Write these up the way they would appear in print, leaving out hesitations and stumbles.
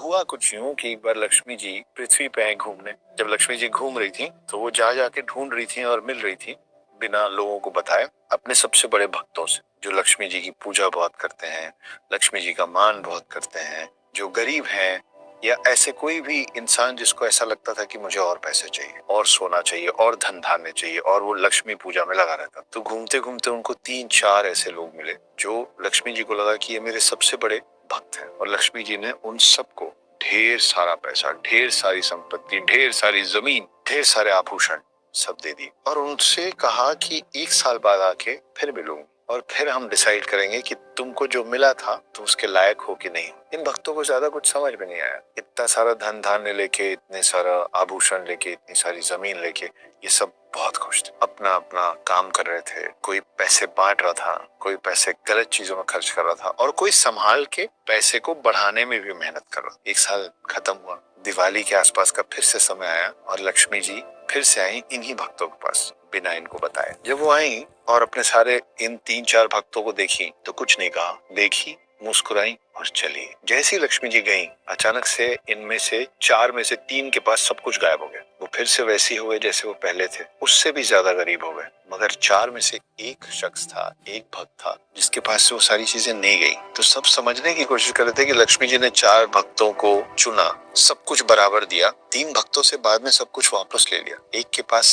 हुआ कुछ यूं कि एक बार लक्ष्मी जी पृथ्वी पे आए घूमने। जब लक्ष्मी जी घूम रही थी तो वो जा जाके ढूंढ रही थी और मिल रही थी बिना लोगों को बताए अपने सबसे बड़े भक्तों से, जो लक्ष्मी जी की पूजा बहुत करते हैं, लक्ष्मी जी का मान बहुत करते हैं, जो गरीब हैं या ऐसे कोई भी इंसान जिसको ऐसा लगता था कि मुझे और पैसे चाहिए और सोना चाहिए और धन धान्य चाहिए, और वो लक्ष्मी पूजा में लगा रहता। तो घूमते घूमते उनको 3-4 ऐसे लोग मिले जो लक्ष्मी जी को लगा कि ये मेरे सबसे बड़े भक्त हैं, और लक्ष्मी जी ने उन सबको ढेर सारा पैसा, ढेर सारी संपत्ति, ढेर सारी जमीन, ढेर सारे आभूषण सब दे दिए और उनसे कहा कि 1 साल बाद आके फिर मिलूंगी और फिर हम डिसाइड करेंगे कि तुमको जो मिला था तुम उसके लायक हो कि नहीं। इन भक्तों को ज्यादा कुछ समझ में नहीं आया। इतना सारा धन धान्य लेके, इतने सारा आभूषण लेके, इतनी सारी जमीन लेके, ये सब बहुत खुश थे, अपना अपना काम कर रहे थे। कोई पैसे बांट रहा था, कोई पैसे गलत चीजों में खर्च कर रहा था, और कोई संभाल के पैसे को बढ़ाने में भी मेहनत कर रहा। 1 साल खत्म हुआ, दिवाली के आसपास का फिर से समय आया और लक्ष्मी जी फिर से आई इन्हीं भक्तों के पास बिना इनको बताए। जब वो आई और अपने सारे इन 3-4 भक्तों को देखी तो कुछ नहीं कहा, देखी, मुस्कुराई और चली। जैसी लक्ष्मी जी गई, अचानक से इनमें से 4 में से 3 के पास सब कुछ गायब हो गया। वो फिर से वैसे ही हुए जैसे वो पहले थे, उससे भी ज्यादा गरीब हो गए। मगर 4 में से एक शख्स था, एक भक्त था जिसके पास से वो सारी चीजें नहीं गई। तो सब समझने की कोशिश कर रहे थे कि लक्ष्मी जी ने 4 भक्तों को चुना, सब कुछ बराबर दिया, 3 भक्तों से बाद में सब कुछ वापस ले लिया, एक के पास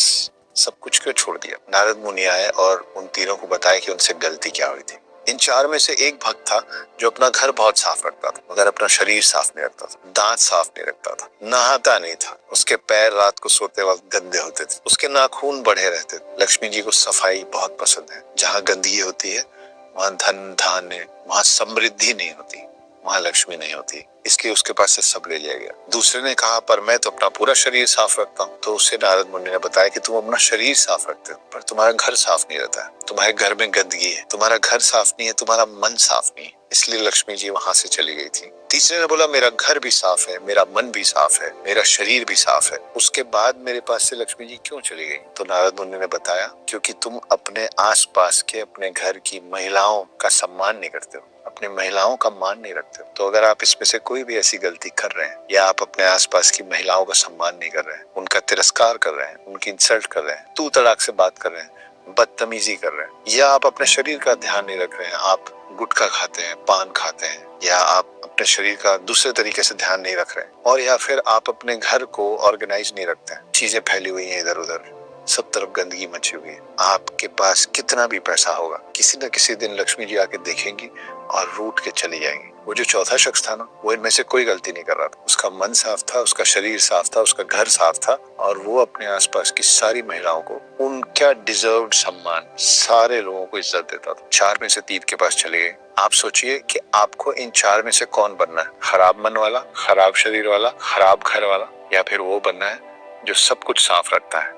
सब कुछ क्यों छोड़ दिया। नारद मुनि आए और उन तीनों को बताया कि उनसे गलती क्या हुई थी। इन 4 में से एक भक्त था जो अपना घर बहुत साफ रखता था मगर अपना शरीर साफ नहीं रखता था, दांत साफ नहीं रखता था, नहाता नहीं था, उसके पैर रात को सोते वक्त गंदे होते थे, उसके नाखून बढ़े रहते थे। लक्ष्मी जी को सफाई बहुत पसंद है। जहाँ गंदगी होती है वहाँ धन धान्य, वहाँ समृद्धि नहीं होती, वहाँ लक्ष्मी नहीं होती, इसलिए उसके पास से सब ले लिया गया। दूसरे ने कहा पर मैं तो अपना पूरा शरीर साफ रखता हूँ। तो उससे नारद मुनि ने बताया कि तुम अपना शरीर साफ रखते हो पर तुम्हारा घर साफ नहीं रहता है, तुम्हारे घर में गंदगी है, तुम्हारा घर साफ नहीं है, तुम्हारा मन साफ नहीं है, इसलिए लक्ष्मी जी वहां से चली गई थी। तीसरे ने बोला मेरा घर भी साफ है, मेरा मन भी साफ है, मेरा शरीर भी साफ है, उसके बाद मेरे पास से लक्ष्मी जी क्यों चली गई। तो नारद मुनि ने बताया क्योंकि तुम अपने आसपास के, अपने घर की महिलाओं का सम्मान नहीं करते हो, अपनी महिलाओं का मान नहीं रखते हो। तो अगर आप इसमें से कोई भी ऐसी गलती कर रहे हैं या आप अपने आसपास की महिलाओं का सम्मान नहीं कर रहे हैं, उनका तिरस्कार कर रहे हैं, उनकी इंसल्ट कर रहे हैं, तू तड़ाक से बात कर रहे हैं, बदतमीजी कर रहे हैं, या आप अपने शरीर का ध्यान नहीं रख रहे हैं, आप गुटखा खाते हैं, पान खाते हैं, या आप अपने शरीर का दूसरे तरीके से ध्यान नहीं रख रहे हैं, और या फिर आप अपने घर को ऑर्गेनाइज नहीं रखते हैं, चीजें फैली हुई हैं इधर उधर, सब तरफ गंदगी मची हुई है, आपके पास कितना भी पैसा होगा किसी न किसी दिन लक्ष्मी जी आके देखेंगी और रूठ के चली जाएंगी। वो जो चौथा शख्स था ना, वो इनमें से कोई गलती नहीं कर रहा था, उसका मन साफ था, उसका शरीर साफ था, उसका घर साफ था, और वो अपने आसपास की सारी महिलाओं को उनका डिजर्व्ड सम्मान, सारे लोगों को इज्जत देता था। 4 में से 3 के पास चले गए। आप सोचिए कि आपको इन 4 में से कौन बनना है, खराब मन वाला, खराब शरीर वाला, खराब घर वाला, या फिर वो बनना है जो सब कुछ साफ रखता है।